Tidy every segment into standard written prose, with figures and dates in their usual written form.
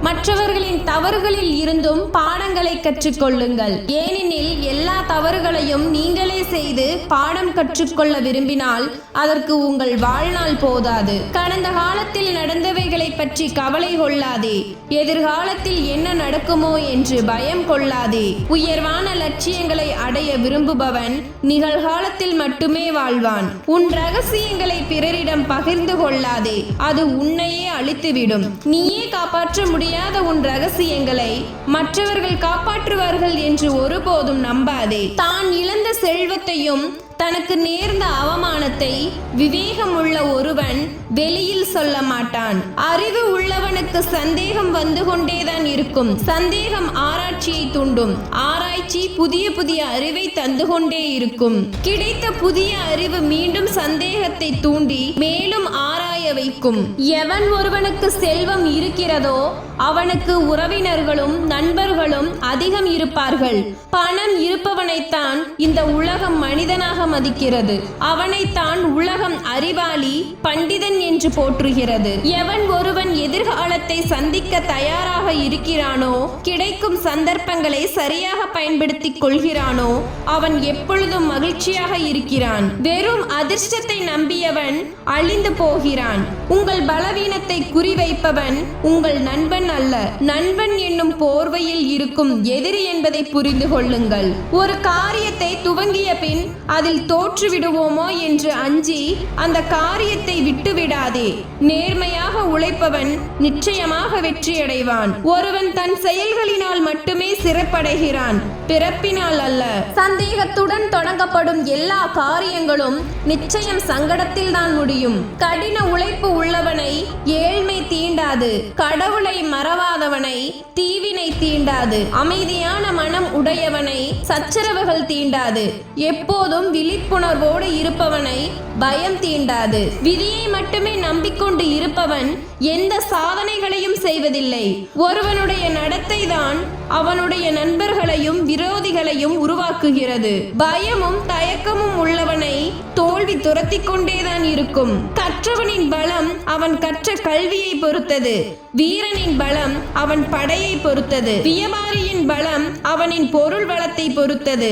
மற்றவர்களின் தவறுகளில் இருந்தும் பாடங்களை கற்றுக்கொள்ளுங்கள். ஏனெனில் எல்லா தவறுகளையும் நீங்களே செய்து பாடம் கற்றுக்கொள்ள விரும்பினால் அதற்கு உங்கள் வாழ்நாள் போதாது. கடந்த காலத்தில் நடந்தவைகளை பற்றி கவலை கொள்ளாதே. எதிர்காலத்தில் என்ன நடக்குமோ என்று பயம் கொள்ளாதே. உயர்வான லட்சியங்களை அடைய விரும்புபவன் நிகழ்காலத்தில் மட்டுமே வாழ்வான். உன் ரகசியங்களை பிறரிடம் பகிர்ந்து கொள்ளாதே, அது உன்னையே அழித்துவிடும். நீயே காப்பாற்ற முடியாத உன் ரகசியங்களை மற்றவர்கள் காப்பாற்றுவார்கள் என்று ஒருபோதும் நம்பாதே. தான் இழந்த செல்வத்தையும் தனக்கு நேர்ந்த அவமானத்தை விவேகம் உள்ள ஒருவன் வெளியில் சொல்ல மாட்டான். அறிவு உள்ளவனுக்கு சந்தேகம் வந்து கொண்டேதான் இருக்கும். சந்தேகம் ஆராய்ச்சியை தூண்டும். ஆராய்ச்சி புதிய புதிய அறிவை தந்து கொண்டே இருக்கும். கிடைத்த புதிய அறிவு மீண்டும் சந்தேகத்தை தூண்டி மேலும் ஆராய வைக்கும். எவன் ஒருவனுக்கு செல்வம் இருக்கிறதோ அவனுக்கு உறவினர்களும் நண்பர்களும் அதிகம் இருப்பார்கள். பணம் இருப்பவனைத்தான் இந்த உலகம் மனிதனாக மதிக்கிறது. அவனைத்தான் உலகம் அறிவாளி பண்டிதன் என்று போற்றுகிறது. எவன் ஒருவன் எதிர்காலத்தை சந்திக்க தயாராக இருக்கிறானோ, கிடைக்கும் சந்தர்ப்பங்களை சரியாக பயன்படுத்திக் கொள்கிறானோ, அவன் எப்பொழுதும் மகிழ்ச்சியாக இருக்கிறான். வெறும் அதிர்ஷ்டத்தை நம்பியவன் அழிந்து போகிறான். உங்கள் பலவீனத்தை குறிவைப்பவன் உங்கள் நண்பன் அல்ல. நண்பன் என்னும் போர்வையில் இருக்கும் எதிரி என்பதை புரிந்து கொள்ளுங்கள். ஒரு காரியத்தை துவங்கிய பின் அதில் தோற்று விடுவோமோ என்று அஞ்சி அந்த காரியத்தை விட்டுவிடாதே. நேர்மையாக உழைப்பவன் நிச்சயமாக வெற்றியடைவான். ஒருவன் தன் செயல்களினால் மட்டுமே சிறப்படைகிறான், பிறப்பினால் அல்ல. சந்தேகத்துடன் தொடங்கப்படும் எல்லா காரியங்களும் நிச்சயம் சங்கடத்தில் தான் முடியும். கடின உழைப்பு உள்ளவனை ஏழ்மை தீண்டாது. கடவுளை மறவாதவனை தீவினை தீண்டாது. அமைதியான மனம் உடையவனை சச்சரவுகள் தீண்டாது. எப்போதும் விழிப்புணர்வோடு இருப்பவனை பயம் தீண்டாது. விதியை மட்டுமே நம்பிக்கொண்டு இருப்பவன் எந்த சாதனைகளையும் செய்வதில்லை. ஒருவனுடைய நடத்தை தான் அவனுடைய நண்பர்களையும் விரோதிகளையும் உருவாக்குகிறது. பயமும் தயக்கமும் உள்ளவனை தோல்வி துரத்தி கொண்டேதான் இருக்கும். கற்றவனின் பலம் அவன் கற்ற கல்வியை பொறுத்தது. வீரனின் பலம் அவன் படையை பொறுத்தது. வியாபாரியின் பலம் அவனின் பொருள் வளத்தை பொறுத்தது.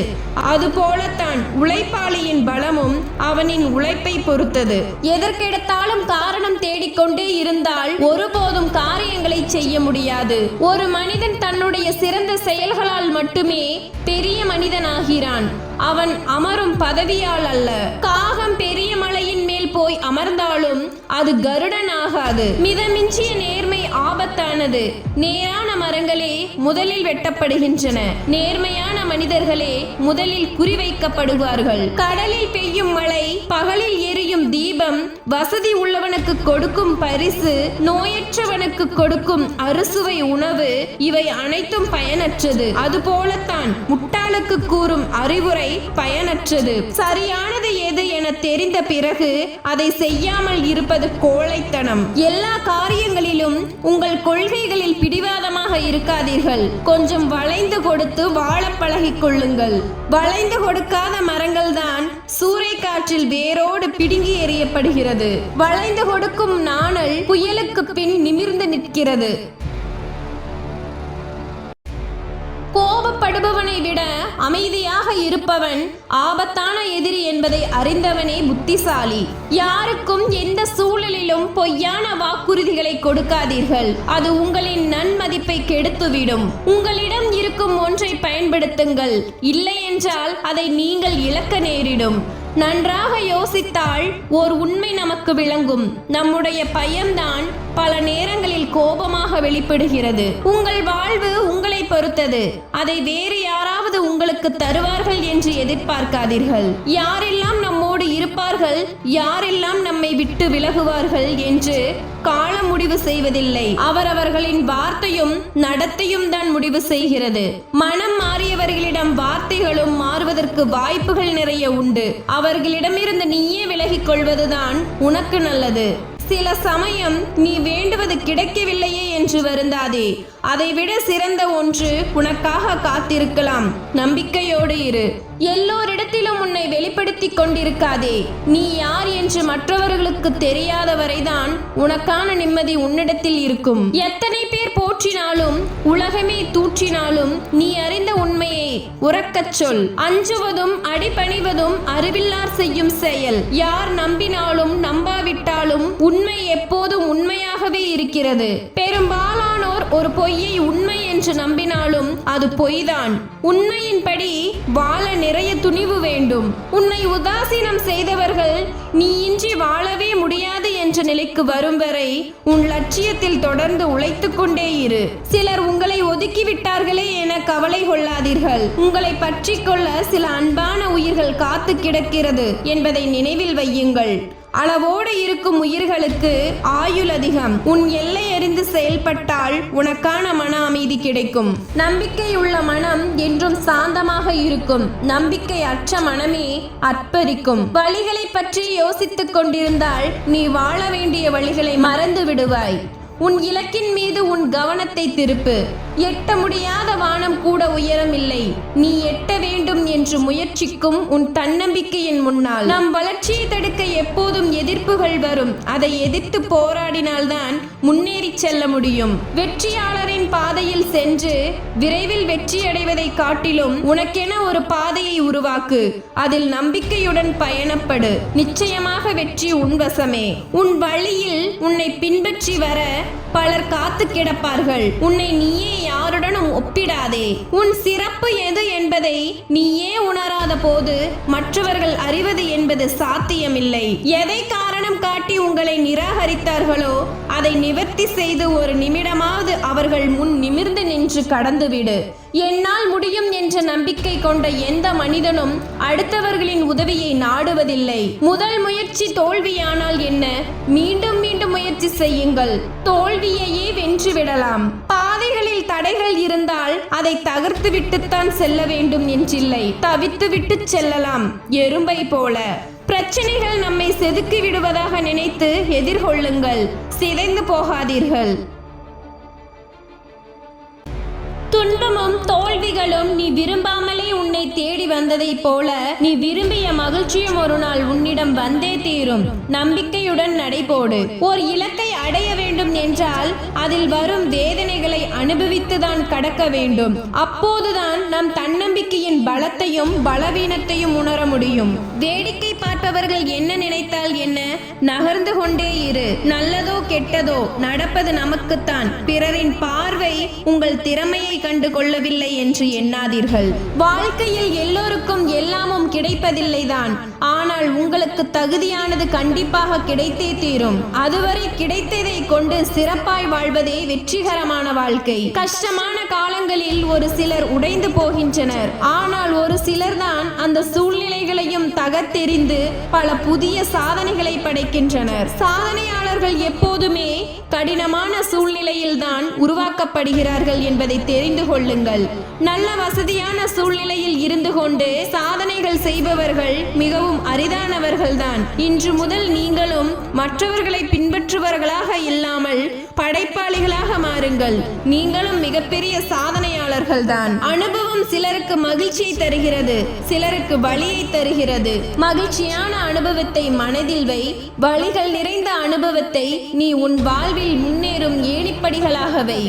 அதுபோலத்தான் உழைப்பாளியின் பலமும் அவனின் உழைப்பை பொறுத்தது. எதற்கெடுத்தாலும் காரணம் தேடிக்கொண்டே இருந்தால் ஒருபோதும் காரியங்களை செய்ய முடியாது. ஒரு மனிதன் தன்னுடைய சிறந்த செயல்களால் மட்டுமே பெரிய மனிதனாகிறான். அவன் அமரும் பதவியால் அல்ல. காகம் பெரிய மலையின் மேல் போய் அமர்ந்தாலும் அது கருடன் ஆகாது. மிதமிஞ்சிய நேர்மை ஆபத்தானது. நேரான மரங்களே முதலில் வெட்டப்படுகின்றன. நேர்மையான மனிதர்களே முதலில் குறிவைக்கப்படுவார்கள். கடலில் பெய்யும் மழை, பகலில் எரியும் தீபம், வசதி உள்ளவனுக்கு கொடுக்கும் பரிசு, நோயற்றவனுக்கு கொடுக்கும் அறுசுவை உணவு, இவை அனைத்தும் பயனற்றது. அதுபோலத்தான் முட்டாளுக்கு கூறும் அறிவுரை பயனற்றது. சரியானது எது என தெரிந்த பிறகு அதை செய்யாமல் இருப்பது கோழைத்தனம். எல்லா காரியங்களிலும் உங்கள் கொள்கைகளில் பிடிவாதமாக இருக்காதீர்கள். கொஞ்சம் வளைந்து கொடுத்து வாழ பழகிக் கொள்ளுங்கள். வளைந்து கொடுக்காத மரங்கள் தான் சூறைக்காற்றில் வேரோடு பிடுங்கி எறியப்படுகிறது. வளைந்து கொடுக்கும் நாணல் புயலுக்கு பின் நிமிர்ந்து நிற்கிறது. கோபப்படுபவனை விட அமைதியாக இருப்பவன் ஆபத்தான எதிரி என்பதை அறிந்தவனே புத்திசாலி. யாருக்கும் எந்த சூழலிலும் பொய்யான வாக்குறுதிகளை கொடுக்காதீர்கள். அது உங்களின் நன்மதிப்பை கெடுத்துவிடும். உங்களிடம் இருக்கும் ஒன்றை பயன்படுத்துங்கள். இல்லை என்றால் அதை நீங்கள் இழக்க நேரிடும். நன்றாக யோசித்தால் ஓர் உண்மை நமக்கு விளங்கும். நம்முடைய பயம்தான் பல நேரங்களில் கோபமாக வெளிப்படுகிறது. உங்கள் வாழ்வு உங்களை பொறுத்தது. அதை வேறு யாராவது உங்களுக்கு தருவார்கள் என்று எதிர்பார்க்காதீர்கள். யாரெல்லாம் நம்மோடு இருப்பார்கள், யாரெல்லாம் நம்மை விட்டு விலகுவார்கள் என்று காலம் முடிவு செய்வதில்லை. அவரவர்களின் வார்த்தையும் நடத்தையும் தான் முடிவு செய்கிறது. மனம் மாறியவர்களிடம் வார்த்தைகளும் மாறுவதற்கு வாய்ப்புகள் நிறைய உண்டு. அவர்களிடமிருந்து நீயே விலகிக் கொள்வதுதான் உனக்கு நல்லது. சில சமயம் நீ வேண்டுவது கிடைக்கவில்லையே என்று வருந்தாதே. அதைவிட சிறந்த ஒன்று உனக்காக காத்திருக்கலாம். நம்பிக்கையோடு இரு. எல்லோரிடத்திலும் உன்னை வெளிப்படுத்திக் கொண்டிருக்காதே. நீ யார் என்று மற்றவர்களுக்கு தெரியாத வரைதான் உனக்கான நிம்மதி உன்னிடத்தில் இருக்கும். எத்தனை பேர் போற்றினாலும் உலகமே தூற்றினாலும் நீ அறிந்த உண்மையை உரக்கச் சொல். அஞ்சுவதும் அடிபணிவதும் அறிவில்லார் செய்யும் செயல். யார் நம்பினாலும் நம்பாவிட்டாலும் உண்மை எப்போதும் உண்மையாகவே இருக்கிறது. பெரும்பாலானோர் ஒரு பொய்யை உண்மை என்று நம்பினாலும் அது பொய்தான். உண்மையின்படி வாழ நிறைய துணிவு வேண்டும். உன்னை உதாசீனம் செய்தவர்கள் நீ இன்றி வாழவே முடியாது என்ற நிலைக்கு வரும் வரை உன் லட்சியத்தில் தொடர்ந்து உழைத்துக் கொண்டே இரு. சிலர் உங்களை ஒதுக்கிவிட்டார்களே என கவலை கொள்ளாதீர்கள். உங்களை பற்றி கொள்ள சில அன்பான உயிர்கள் காத்து கிடக்கிறது என்பதை நினைவில் வையுங்கள். அளவோடு இருக்கும் உயிர்களுக்கு ஆயுள் அதிகம். உன் எல்லை அறிந்து செயல்பட்டால் உனக்கான மன அமைதி கிடைக்கும். நம்பிக்கையுள்ள மனம் என்றும் சாந்தமாக இருக்கும். நம்பிக்கை அற்ற மனமே அர்ப்பரிக்கும். வழிகளை பற்றி யோசித்துக் கொண்டிருந்தால் நீ வாழ வேண்டிய வழிகளை மறந்து விடுவாய். உன் இலக்கின் மீது உன் கவனத்தை திருப்பு. எட்ட முடியாத வானம் கூட உயரம் இல்லை. நீ எட்ட வேண்டும் என்று முயற்சிக்கும் உன் தன்னம்பிக்கையின் முன்னால் நம் வளர்ச்சியை தடுக்க எப்போதும் எதிர்ப்புகள் வரும். அதை எதிர்த்து போராடினால்தான் முன்னேறி செல்ல முடியும். வெற்றியாளரின் பாதையில் சென்று விரைவில் வெற்றியடைவதை காட்டிலும் உனக்கென ஒரு பாதையை உருவாக்கு. அதில் நம்பிக்கையுடன் பயணப்படு. நிச்சயமாக வெற்றி உன் வசமே. உன் வழியில் உன்னை பின்பற்றி வர பலர் காத்து கிடப்பார்கள். உன்னை நீயே யாருடனும் ஒப்பிடாதே. உன் சிறப்பு எது என்பதை நீயே உணராத போது மற்றவர்கள் அறிவது என்பது சாத்தியமில்லை. எதை காரணம் காட்டி உங்களை நிராகரித்தார்களோ அதை நிவர்த்தி செய்து ஒரு நிமிடமாவது அவர்கள் முன் நிமிர்ந்து நின்று கடந்துவிடு. என்னால் முடியும் என்ற நம்பிக்கை கொண்ட எந்த மனிதனும் அடுத்தவர்களின் உதவியை நாடுவதில்லை. முதல் முயற்சி தோல்வியானால் என்ன, மீண்டும் மீண்டும் முயற்சி செய்யுங்கள். தோல்வியையே வென்றுவிடலாம். பாதைகளில் தடைகள் இருந்தால் அதை தகர்த்து விட்டுத்தான் செல்ல வேண்டும் என்றில்லை. தவித்து விட்டு செல்லலாம், எறும்பை போல. பிரச்சனைகள் நம்மை செதுக்கி விடுவதாக நினைத்து எதிர்கொள்ளுங்கள். சிதைந்து போகாதீர்கள். துன்பமும் தோல்விகளும் நீ விரும்பாமலே உன்னை தேடி வந்ததைப் போல நீ விரும்பிய மகிழ்ச்சியும் ஒரு நாள் உன்னிடம் வந்தே தீரும். நம்பிக்கையுடன் நடைபோடு. ஓர் இலக்கை அடைய வேண்டும் என்றால் அதில் வரும் வேதனைகளை அனுபவித்துதான் கடக்க வேண்டும். அப்போதுதான் நம் தன்னம்பிக்கையின் பலத்தையும் பலவீனத்தையும் உணர முடியும். வேடிக்கை பார்ப்பவர்கள் என்ன நினைத்தால் என்ன, நகர்ந்து கொண்டே இரு. நல்லதோ கெட்டதோ நடப்பது நமக்குத்தான். பிறரின் பார்வை உங்கள் திறமையை கண்டு கொள்ளவில்லை என்று எண்ணாதீர்கள். வாழ்க்கையில் எல்லோருக்கும் எல்லாமும் கிடைப்பதில்லைதான். ஆனால் உங்களுக்கு தகுதியானது கண்டிப்பாக கிடைத்தே தீரும். அதுவரை கிடைத்ததை கொண்டு சிறப்பாய் வாழ்வதே வெற்றிகரமான வாழ்க்கை. கஷ்டமான காலங்களில் ஒரு சிலர் உடைந்து போகின்றனர். ஆனால் ஒரு சிலர் தான் அந்த சூழ்நிலைகளையும் தகர்த்தெறிந்து பல புதிய சாதனைகளை படைக்கின்றனர். சாதனையாளர்கள் எப்போதுமே கடினமான சூழ்நிலையில் தான் உருவாக்கப்படுகிறார்கள் என்பதை தெரிந்து கொள்ளுங்கள். நல்ல வசதியான சூழ்நிலையில் இருந்து கொண்டு சாதனைகள் செய்பவர்கள் மிகவும் அரிதானவர்கள்தான். இன்று முதல் நீங்களும் மற்றவர்களை பின்பற்றுபவர்களாக இல்லாமல் படைப்பாளிகளாக மாறுங்கள். நீங்களும் மிகப்பெரிய சாதனையாளர்கள் தான். அனுபவம் சிலருக்கு மகிழ்ச்சியை தருகிறது, சிலருக்கு வலியை தருகிறது. மகிழ்ச்சியான அனுபவத்தை மனதில் வை. வலிகள் நிறைந்த அனுபவத்தை நீ உன் வாழ்வில் முன்னேறும் ஏணிப்படிகளாக வை.